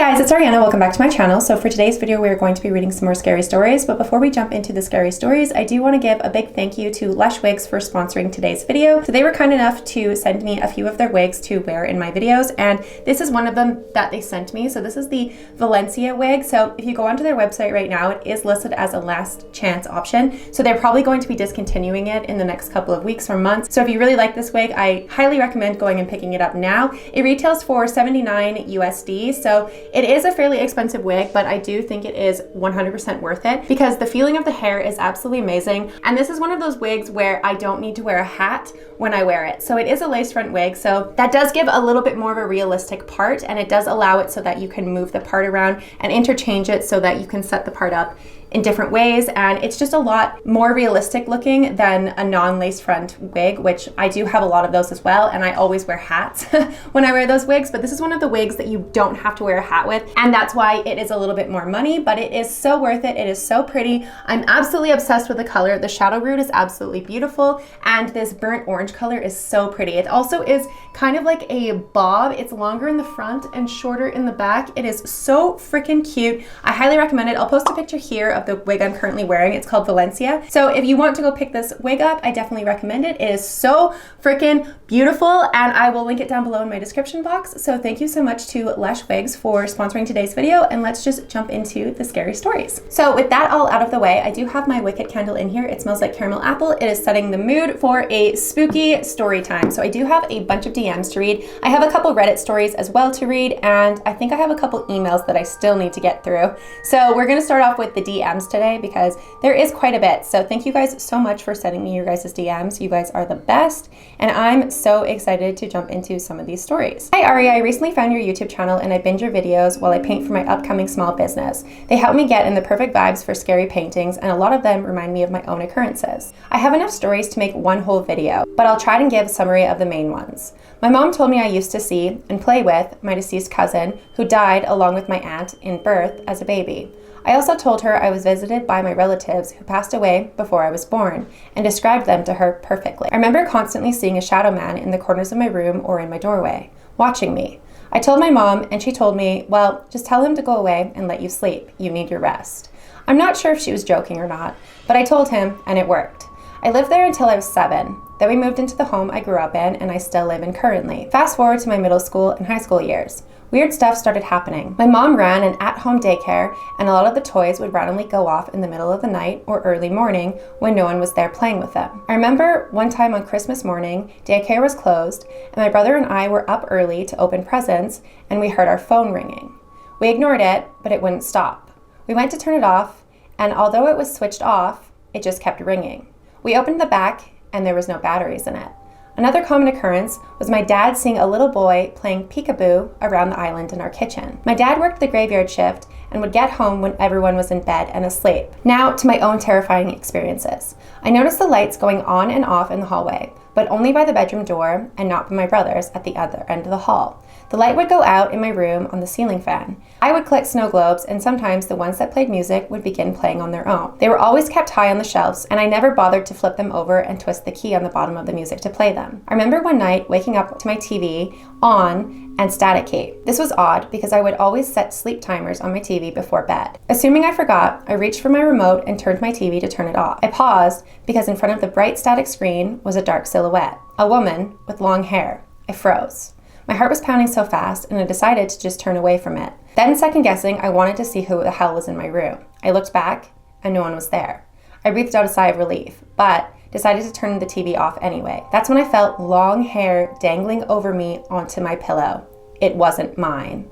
guys, it's Ariana. Welcome back to my channel. So for today's video, we're going to be reading some more scary stories. But before we jump into the scary stories, I do want to give a big thank you to Lash Wigs for sponsoring today's video. So they were kind enough to send me a few of their wigs to wear in my videos, and this is one of them that they sent me. So this is the Valencia wig. So if you go onto their website right now, it is listed as a last chance option. So they're probably going to be discontinuing it in the next couple of weeks or months. So if you really like this wig, I highly recommend going and picking it up now. It retails for $79 USD. So it is a fairly expensive wig, but I do think it is 100% worth it because the feeling of the hair is absolutely amazing. And this is one of those wigs where I don't need to wear a hat when I wear it. So it is a lace front wig, so that does give a little bit more of a realistic part, and it does allow it so that you can move the part around and interchange it so that you can set the part up in different ways, and it's just a lot more realistic looking than a non-lace front wig, which I do have a lot of those as well, and I always wear hats when I wear those wigs, but this is one of the wigs that you don't have to wear a hat with, and that's why it is a little bit more money, but it is so worth it. It is so pretty. I'm absolutely obsessed with the color. The shadow root is absolutely beautiful, and this burnt orange color is so pretty. It also is kind of like a bob. It's longer in the front and shorter in the back. It is so freaking cute. I highly recommend it. I'll post a picture here of the wig I'm currently wearing. It's called Valencia. So if you want to go pick this wig up, I definitely recommend it. It is so freaking beautiful, and I will link it down below in my description box. So thank you so much to Lash Wigs for sponsoring today's video, and let's just jump into the scary stories. So with that all out of the way, I do have my Wicked candle in here. It smells like caramel apple. It is setting the mood for a spooky story time. So I do have a bunch of DMs to read. I have a couple Reddit stories as well to read, and I think I have a couple emails that I still need to get through. So we're gonna start off with the DMs today because there is quite a bit. So thank you guys so much for sending me your guys' DMs. You guys are the best, and I'm so excited to jump into some of these stories. Hi Ari, I recently found your YouTube channel and I binge your videos while I paint for my upcoming small business. They help me get in the perfect vibes for scary paintings, and a lot of them remind me of my own occurrences. I have enough stories to make one whole video, but I'll try and give a summary of the main ones. My mom told me I used to see and play with my deceased cousin who died along with my aunt in birth as a baby. I also told her I was visited by my relatives who passed away before I was born and described them to her perfectly. I remember constantly seeing a shadow man in the corners of my room or in my doorway, watching me. I told my mom and she told me, well, just tell him to go away and let you sleep. You need your rest. I'm not sure if she was joking or not, but I told him and it worked. I lived there until I was 7. Then we moved into the home I grew up in and I still live in currently. Fast forward to my middle school and high school years. Weird stuff started happening. My mom ran an at-home daycare, and a lot of the toys would randomly go off in the middle of the night or early morning when no one was there playing with them. I remember one time on Christmas morning, daycare was closed, and my brother and I were up early to open presents, and we heard our phone ringing. We ignored it, but it wouldn't stop. We went to turn it off, and although it was switched off, it just kept ringing. We opened the back, and there was no batteries in it. Another common occurrence was my dad seeing a little boy playing peekaboo around the island in our kitchen. My dad worked the graveyard shift and would get home when everyone was in bed and asleep. Now to my own terrifying experiences. I noticed the lights going on and off in the hallway, but only by the bedroom door and not by my brother's at the other end of the hall. The light would go out in my room on the ceiling fan. I would collect snow globes, and sometimes the ones that played music would begin playing on their own. They were always kept high on the shelves, and I never bothered to flip them over and twist the key on the bottom of the music to play them. I remember one night waking up to my TV on and static key. This was odd because I would always set sleep timers on my TV before bed. Assuming I forgot, I reached for my remote and turned my TV to turn it off. I paused because in front of the bright static screen was a dark silhouette, a woman with long hair. I froze. My heart was pounding so fast, and I decided to just turn away from it. Then, second guessing, I wanted to see who the hell was in my room. I looked back, and no one was there. I breathed out a sigh of relief, but decided to turn the TV off anyway. That's when I felt long hair dangling over me onto my pillow. It wasn't mine.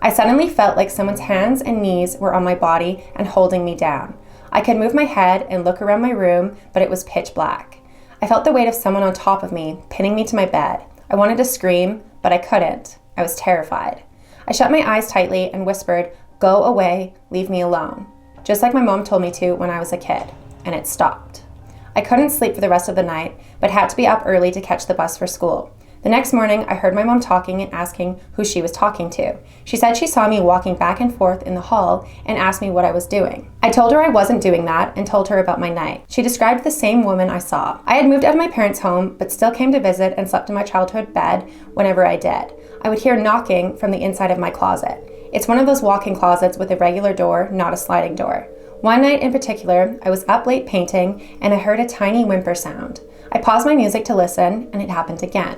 I suddenly felt like someone's hands and knees were on my body and holding me down. I could move my head and look around my room, but it was pitch black. I felt the weight of someone on top of me, pinning me to my bed. I wanted to scream, but I couldn't. I was terrified. I shut my eyes tightly and whispered, "Go away, leave me alone," just like my mom told me to when I was a kid, and it stopped. I couldn't sleep for the rest of the night, but had to be up early to catch the bus for school. The next morning, I heard my mom talking and asking who she was talking to. She said she saw me walking back and forth in the hall and asked me what I was doing. I told her I wasn't doing that and told her about my night. She described the same woman I saw. I had moved out of my parents' home, but still came to visit and slept in my childhood bed whenever I did. I would hear knocking from the inside of my closet. It's one of those walk-in closets with a regular door, not a sliding door. One night in particular, I was up late painting and I heard a tiny whimper sound. I paused my music to listen and it happened again.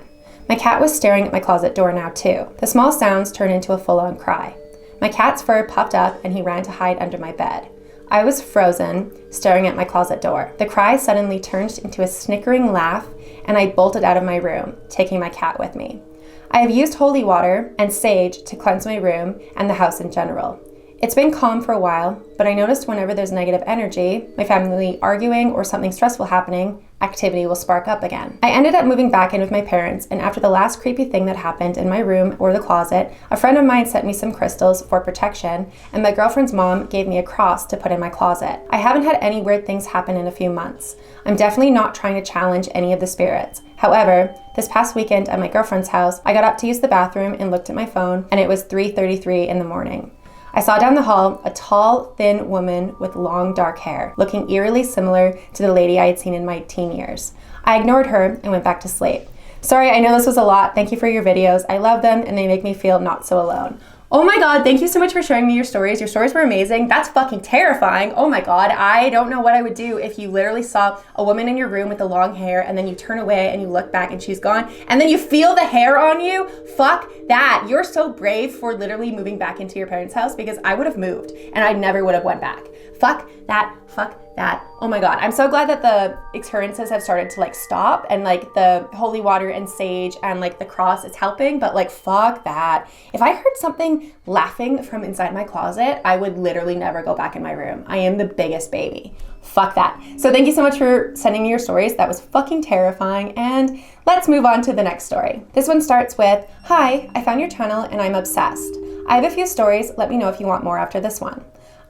My cat was staring at my closet door now too. The small sounds turned into a full-on cry. My cat's fur puffed up and he ran to hide under my bed. I was frozen, staring at my closet door. The cry suddenly turned into a snickering laugh and I bolted out of my room, taking my cat with me. I have used holy water and sage to cleanse my room and the house in general. It's been calm for a while, but I noticed whenever there's negative energy, my family arguing or something stressful happening, activity will spark up again. I ended up moving back in with my parents, and after the last creepy thing that happened in my room or the closet, a friend of mine sent me some crystals for protection, and my girlfriend's mom gave me a cross to put in my closet. I haven't had any weird things happen in a few months. I'm definitely not trying to challenge any of the spirits. However, this past weekend at my girlfriend's house, I got up to use the bathroom and looked at my phone, and it was 3:33 in the morning. I saw down the hall a tall, thin woman with long, dark hair, looking eerily similar to the lady I had seen in my teen years. I ignored her and went back to sleep. Sorry, I know this was a lot. Thank you for your videos. I love them and they make me feel not so alone. Oh my God, thank you so much for sharing me your stories. Your stories were amazing. That's fucking terrifying. Oh my God, I don't know what I would do if you literally saw a woman in your room with the long hair and then you turn away and you look back and she's gone and then you feel the hair on you. Fuck that. You're so brave for literally moving back into your parents' house because I would have moved and I never would have went back. Fuck that. Fuck that. Oh my God. I'm so glad that the occurrences have started to like stop and like the holy water and sage and like the cross is helping, but like fuck that. If I heard something laughing from inside my closet, I would literally never go back in my room. I am the biggest baby. Fuck that. So thank you so much for sending me your stories. That was fucking terrifying. And let's move on to the next story. This one starts with, "Hi, I found your channel and I'm obsessed. I have a few stories. Let me know if you want more after this one.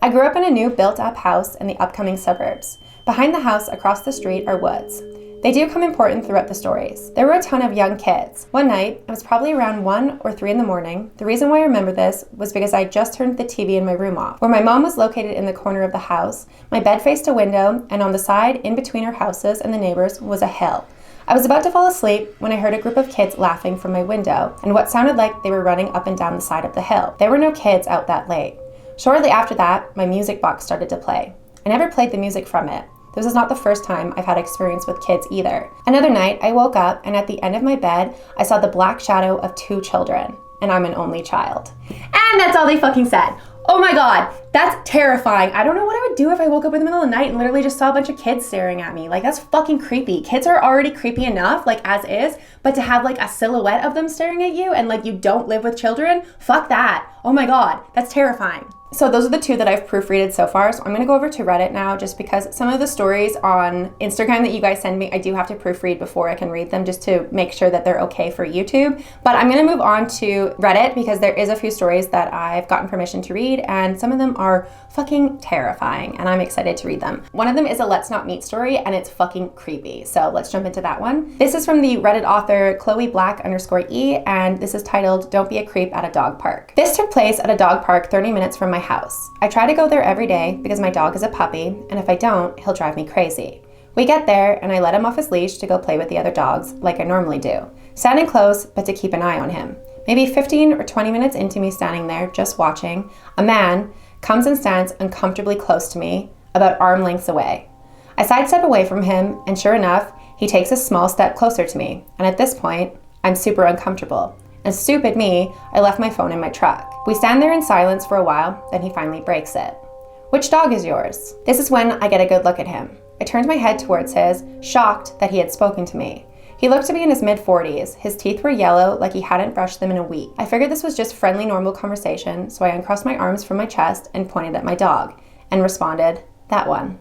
I grew up in a new built-up house in the upcoming suburbs. Behind the house across the street are woods. They do come important throughout the stories. There were a ton of young kids. One night, it was probably around 1 or 3 in the morning. The reason why I remember this was because I just turned the TV in my room off. Where my mom was located in the corner of the house, my bed faced a window, and on the side, in between our houses and the neighbors, was a hill. I was about to fall asleep when I heard a group of kids laughing from my window, and what sounded like they were running up and down the side of the hill. There were no kids out that late. Shortly after that, my music box started to play. I never played the music from it. This is not the first time I've had experience with kids either. Another night, I woke up and at the end of my bed, I saw the black shadow of 2 children, and I'm an only child." And that's all they fucking said. Oh my God, that's terrifying. I don't know what I would do if I woke up in the middle of the night and literally just saw a bunch of kids staring at me. Like, that's fucking creepy. Kids are already creepy enough, like as is, but to have like a silhouette of them staring at you and like you don't live with children, fuck that. Oh my God, that's terrifying. So those are the 2 that I've proofreaded so far. So I'm gonna go over to Reddit now just because some of the stories on Instagram that you guys send me, I do have to proofread before I can read them just to make sure that they're okay for YouTube. But I'm gonna move on to Reddit because there is a few stories that I've gotten permission to read and some of them are fucking terrifying and I'm excited to read them. One of them is a Let's Not Meet story and it's fucking creepy. So let's jump into that one. This is from the Reddit author Chloe Black_E and this is titled "Don't Be a Creep at a Dog Park." This took place at a dog park 30 minutes from my house. I try to go there every day because my dog is a puppy, and if I don't, he'll drive me crazy. We get there, and I let him off his leash to go play with the other dogs, like I normally do. Standing close, but to keep an eye on him. Maybe 15 or 20 minutes into me standing there, just watching, a man comes and stands uncomfortably close to me, about arm lengths away. I sidestep away from him, and sure enough, he takes a small step closer to me, and at this point, I'm super uncomfortable. And stupid me, I left my phone in my truck. We stand there in silence for a while, then he finally breaks it. "Which dog is yours?" This is when I get a good look at him. I turned my head towards his, shocked that he had spoken to me. He looked to be in his mid-40s. His teeth were yellow, like he hadn't brushed them in a week. I figured this was just friendly, normal conversation, so I uncrossed my arms from my chest and pointed at my dog, and responded, "That one."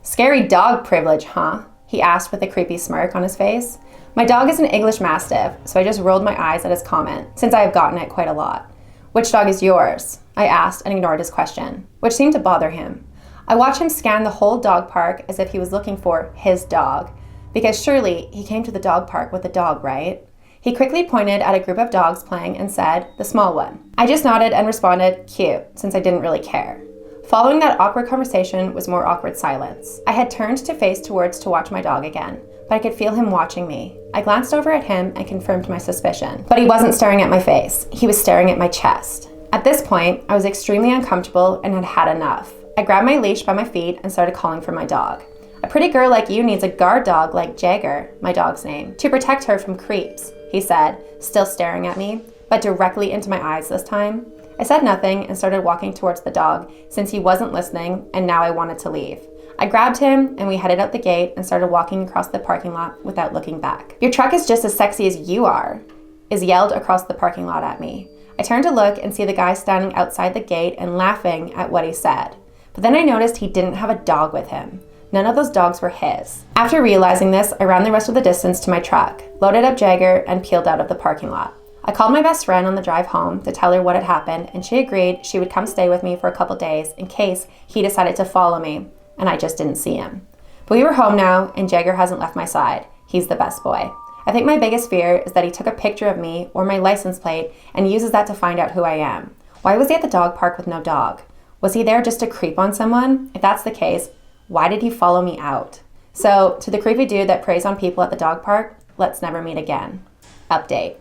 "Scary dog privilege, huh?" he asked with a creepy smirk on his face. My dog is an English Mastiff, so I just rolled my eyes at his comment, since I have gotten it quite a lot. "Which dog is yours?" I asked and ignored his question, which seemed to bother him. I watched him scan the whole dog park as if he was looking for his dog, because surely he came to the dog park with a dog, right? He quickly pointed at a group of dogs playing and said, "The small one." I just nodded and responded, "Cute," since I didn't really care. Following that awkward conversation was more awkward silence. I had turned to face towards to watch my dog again, but I could feel him watching me. I glanced over at him and confirmed my suspicion. But he wasn't staring at my face. He was staring at my chest. At this point, I was extremely uncomfortable and had had enough. I grabbed my leash by my feet and started calling for my dog. A pretty girl like you needs a guard dog like Jagger, my dog's name, to protect her from creeps, he said, still staring at me, but directly into my eyes this time. I said nothing and started walking towards the dog since he wasn't listening and now I wanted to leave. I grabbed him and we headed out the gate and started walking across the parking lot without looking back. Your truck is just as sexy as you are, is yelled across the parking lot at me. I turned to look and see the guy standing outside the gate and laughing at what he said. But then I noticed he didn't have a dog with him. None of those dogs were his. After realizing this, I ran the rest of the distance to my truck, loaded up Jagger, and peeled out of the parking lot. I called my best friend on the drive home to tell her what had happened, and she agreed she would come stay with me for a couple days in case he decided to follow me, and I just didn't see him. But we were home now, and Jagger hasn't left my side. He's the best boy. I think my biggest fear is that he took a picture of me or my license plate and uses that to find out who I am. Why was he at the dog park with no dog? Was he there just to creep on someone? If that's the case, why did he follow me out? So, to the creepy dude that preys on people at the dog park, let's never meet again. Update.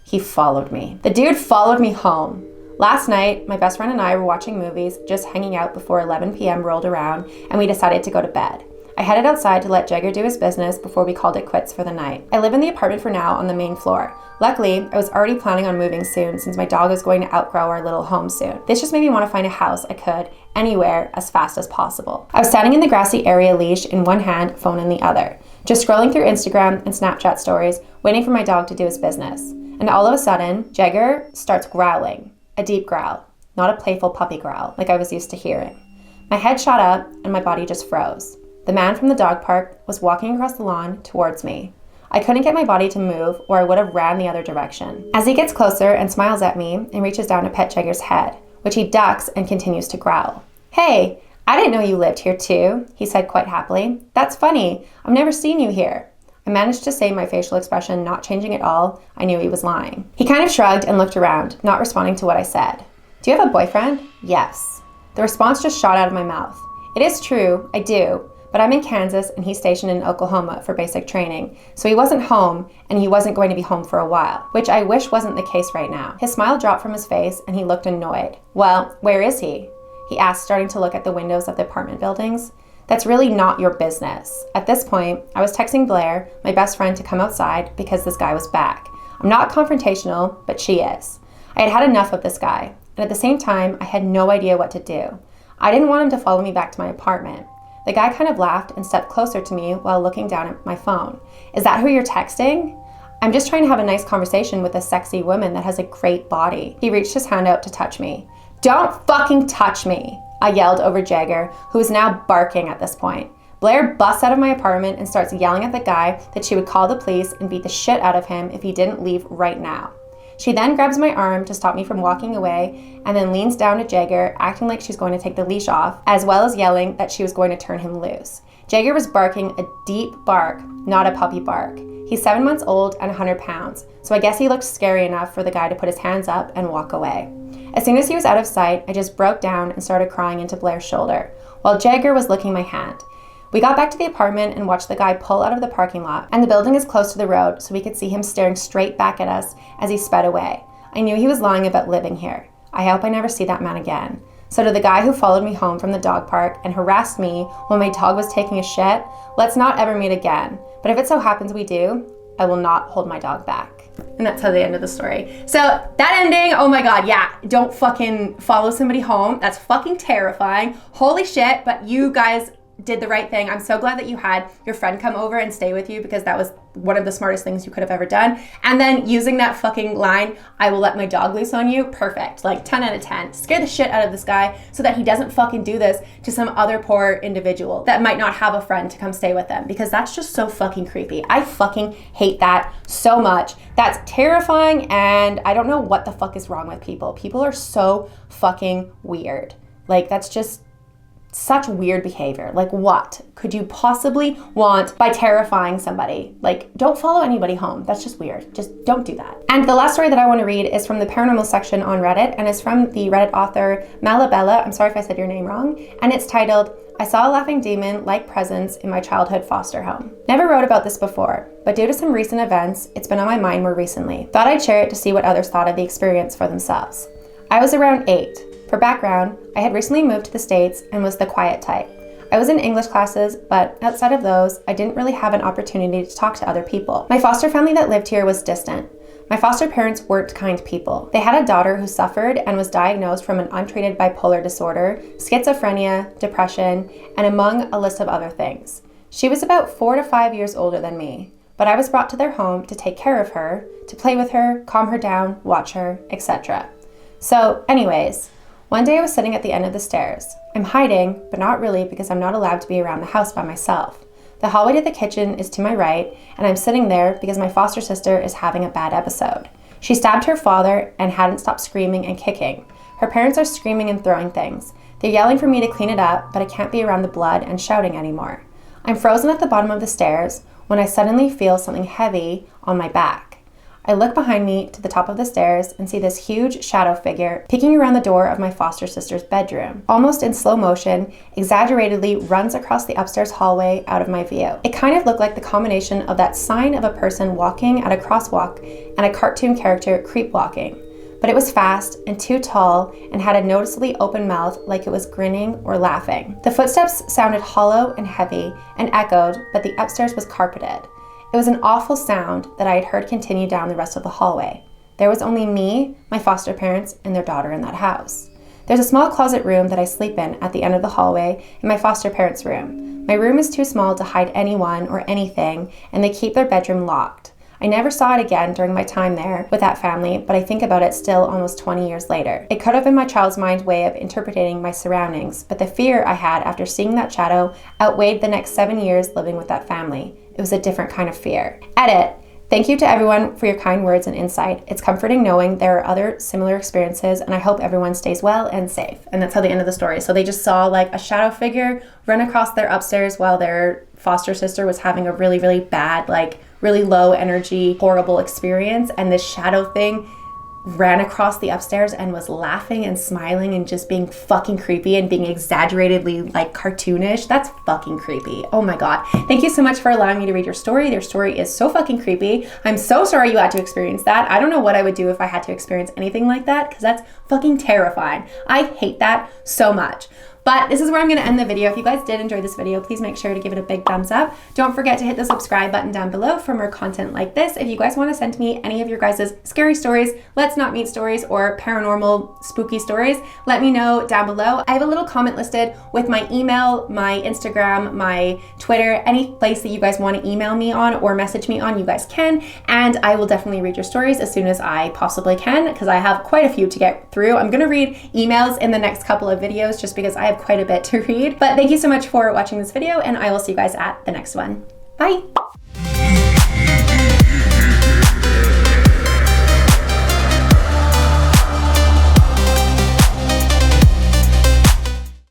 He followed me. The dude followed me home. Last night, my best friend and I were watching movies, just hanging out before 11 p.m. rolled around, and we decided to go to bed. I headed outside to let Jagger do his business before we called it quits for the night. I live in the apartment for now on the main floor. Luckily, I was already planning on moving soon since my dog is going to outgrow our little home soon. This just made me want to find a house I could anywhere as fast as possible. I was standing in the grassy area, leash in one hand, phone in the other, just scrolling through Instagram and Snapchat stories, waiting for my dog to do his business. And all of a sudden, Jagger starts growling, a deep growl, not a playful puppy growl like I was used to hearing. My head shot up and my body just froze. The man from the dog park was walking across the lawn towards me. I couldn't get my body to move or I would have ran the other direction. As he gets closer and smiles at me and reaches down to pet Jagger's head, which he ducks and continues to growl. "Hey, I didn't know you lived here too," he said quite happily. "That's funny. I've never seen you here." I managed to say, my facial expression not changing at all. I knew he was lying. He kind of shrugged and looked around, not responding to what I said. "Do you have a boyfriend?" "Yes." The response just shot out of my mouth. It is true, I do. But I'm in Kansas and he's stationed in Oklahoma for basic training, so he wasn't home and he wasn't going to be home for a while, which I wish wasn't the case right now. His smile dropped from his face and he looked annoyed. "Well, where is he?" he asked, starting to look at the windows of the apartment buildings. "That's really not your business." At this point, I was texting Blair, my best friend, to come outside because this guy was back. I'm not confrontational, but she is. I had had enough of this guy, and at the same time, I had no idea what to do. I didn't want him to follow me back to my apartment. The guy kind of laughed and stepped closer to me while looking down at my phone. "Is that who you're texting?" "I'm just trying to have a nice conversation with a sexy woman that has a great body." He reached his hand out to touch me. "Don't fucking touch me," I yelled over Jagger, who was now barking at this point. Blair busts out of my apartment and starts yelling at the guy that she would call the police and beat the shit out of him if he didn't leave right now. She then grabs my arm to stop me from walking away and then leans down to Jagger, acting like she's going to take the leash off, as well as yelling that she was going to turn him loose. Jagger was barking a deep bark, not a puppy bark. He's 7 months old and 100 pounds, so I guess he looked scary enough for the guy to put his hands up and walk away. As soon as he was out of sight, I just broke down and started crying into Blair's shoulder, while Jagger was licking my hand. We got back to the apartment and watched the guy pull out of the parking lot, and the building is close to the road, so we could see him staring straight back at us as he sped away. I knew he was lying about living here. I hope I never see that man again. So to the guy who followed me home from the dog park and harassed me when my dog was taking a shit, let's not ever meet again. But if it so happens we do, I will not hold my dog back. And that's how the end of the story. So that ending, oh my God, yeah, don't fucking follow somebody home. That's fucking terrifying. Holy shit, but you guys did the right thing. I'm so glad that you had your friend come over and stay with you because that was one of the smartest things you could have ever done. And then using that fucking line, "I will let my dog loose on you," perfect. Like 10 out of 10. Scare the shit out of this guy so that he doesn't fucking do this to some other poor individual that might not have a friend to come stay with them, because that's just so fucking creepy. I fucking hate that so much. That's terrifying, and I don't know what the fuck is wrong with people. People are so fucking weird. Like, that's just such weird behavior. Like, what could you possibly want by terrifying somebody? Like, don't follow anybody home. That's just weird. Just don't do that. And the last story that I want to read is from the paranormal section on Reddit, and it's from the Reddit author Malabella. I'm sorry if I said your name wrong. And it's titled, "I saw a laughing demon-like presence in my childhood foster home." Never wrote about this before, but due to some recent events, it's been on my mind more recently. Thought I'd share it to see what others thought of the experience for themselves. I was around 8. For background, I had recently moved to the States and was the quiet type. I was in English classes, but outside of those, I didn't really have an opportunity to talk to other people. My foster family that lived here was distant. My foster parents weren't kind people. They had a daughter who suffered and was diagnosed from an untreated bipolar disorder, schizophrenia, depression, and among a list of other things. She was about 4 to 5 years older than me, but I was brought to their home to take care of her, to play with her, calm her down, watch her, etc. So anyways, one day I was sitting at the end of the stairs. I'm hiding, but not really because I'm not allowed to be around the house by myself. The hallway to the kitchen is to my right, and I'm sitting there because my foster sister is having a bad episode. She stabbed her father and hadn't stopped screaming and kicking. Her parents are screaming and throwing things. They're yelling for me to clean it up, but I can't be around the blood and shouting anymore. I'm frozen at the bottom of the stairs when I suddenly feel something heavy on my back. I look behind me to the top of the stairs and see this huge shadow figure peeking around the door of my foster sister's bedroom. Almost in slow motion, exaggeratedly runs across the upstairs hallway out of my view. It kind of looked like the combination of that sign of a person walking at a crosswalk and a cartoon character creep walking. But it was fast and too tall and had a noticeably open mouth like it was grinning or laughing. The footsteps sounded hollow and heavy and echoed, but the upstairs was carpeted. It was an awful sound that I had heard continue down the rest of the hallway. There was only me, my foster parents, and their daughter in that house. There's a small closet room that I sleep in at the end of the hallway in my foster parents' room. My room is too small to hide anyone or anything, and they keep their bedroom locked. I never saw it again during my time there with that family, but I think about it still almost 20 years later. It could have been my child's mind way of interpreting my surroundings, but the fear I had after seeing that shadow outweighed the next 7 years living with that family. It was a different kind of fear. Edit. Thank you to everyone for your kind words and insight. It's comforting knowing there are other similar experiences, and I hope everyone stays well and safe. And that's how the end of the story. So they just saw like a shadow figure run across their upstairs while their foster sister was having a really, really bad, like really low energy, horrible experience. And this shadow thing ran across the upstairs and was laughing and smiling and just being fucking creepy and being exaggeratedly like cartoonish. That's fucking creepy. Oh my God. Thank you so much for allowing me to read your story. Your story is so fucking creepy. I'm so sorry you had to experience that. I don't know what I would do if I had to experience anything like that, because that's fucking terrifying. I hate that so much. But this is where I'm going to end the video. If you guys did enjoy this video, please make sure to give it a big thumbs up. Don't forget to hit the subscribe button down below for more content like this. If you guys want to send me any of your guys' scary stories, let's not meet stories, or paranormal spooky stories, let me know down below. I have a little comment listed with my email, my Instagram, my Twitter, any place that you guys want to email me on or message me on, you guys can. And I will definitely read your stories as soon as I possibly can, because I have quite a few to get through. I'm going to read emails in the next couple of videos just because I have quite a bit to read. But thank you so much for watching this video, and I will see you guys at the next one. Bye.